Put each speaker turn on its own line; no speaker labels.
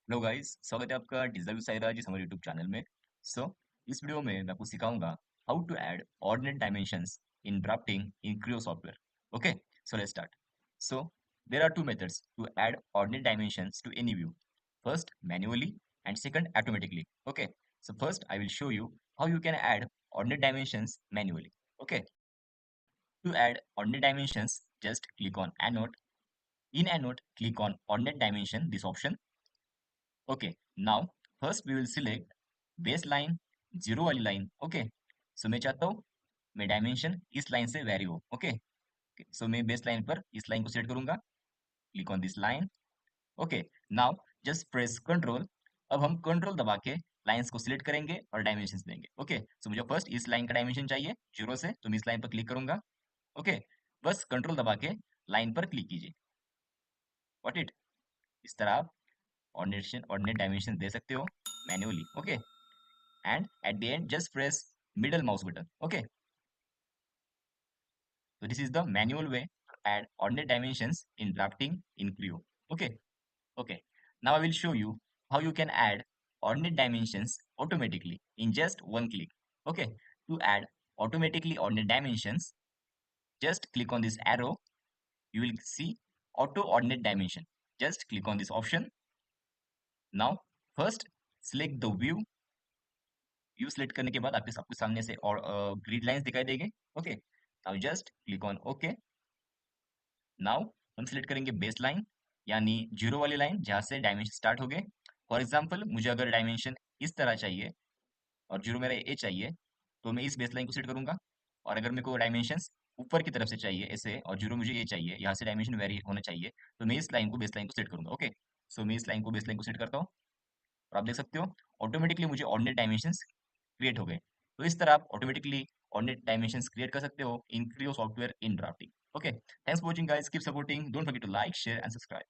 Hello guys, स्वागत है आपका डिजिटल साइराज इस हमारे यूट्यूब चैनल में। सो इस वीडियो में मैं आपको सिखाऊंगा how to add ordinate dimensions in drafting in Creo software. Okay, so let's start. So there are two methods to add ordinate dimensions to any view. First manually and second automatically. Okay, so first I will show you how you can add ordinate dimensions manually. Okay, to add ordinate dimensions, just click on Annotate. In Annotate, click on Ordinate Dimension, this option. Okay, now first we will select baseline zero वाली line. Okay, सो मैं चाहता हूँ मैं dimension इस line से very हो। Okay, सो मैं base line पर इस लाइन को सेलेक्ट करूंगा। Click on this line. Okay, now just press control. अब हम कंट्रोल दबा के लाइंस को सिलेक्ट करेंगे और डायमेंशन देंगे। ओके, सो मुझे फर्स्ट इस लाइन का डायमेंशन चाहिए जीरो से, तो मैं इस लाइन पर क्लिक करूंगा। ओके, बस कंट्रोल दबा के लाइन पर क्लिक कीजिए। व्हाट इट, इस तरह आप ऑर्डिनेट डायमेंशन दे सकते हो manually. Okay, and at the end just press middle mouse button. Okay, so this is the manual way to add ordinate dimensions in drafting in creo. Okay, okay, now I will show you how you can add ordinate dimensions automatically in just one click. Okay, to add automatically ordinate dimensions, just click on this arrow. You will see auto ordinate dimension. Just click on this option. Now first select the view. View select करने के बाद आपके सबके सामने से और grid lines दिखाई देंगे। Okay, now just click on okay. Now हम सिलेक्ट करेंगे बेस लाइन, यानी जीरो वाली लाइन जहाँ से डायमेंशन स्टार्ट हो गए। फॉर एग्जांपल मुझे अगर डायमेंशन इस तरह चाहिए और जीरो मेरा ए चाहिए, तो मैं इस बेस लाइन को सेट करूंगा। और अगर मेरे को डायमेंशन ऊपर की तरफ से चाहिए ऐसे, और जीरो मुझे ये चाहिए, यहाँ से डायमेंशन वेरी होना चाहिए, तो मैं इस लाइन को बेस लाइन को सेट करूंगा। ओके, सो मैं इस लाइन को बेस लाइन को सेट करता हूँ और आप देख सकते हो ऑटोमेटिकली मुझे ऑर्डिनेट डायमेंशंस क्रिएट हो गए। तो इस तरह आप ऑटोमेटिकली ऑर्डिनेट डायमेंशंस क्रिएट कर सकते हो in Creo software in drafting. Okay, thanks for watching guys, keep supporting, don't forget to like share and subscribe.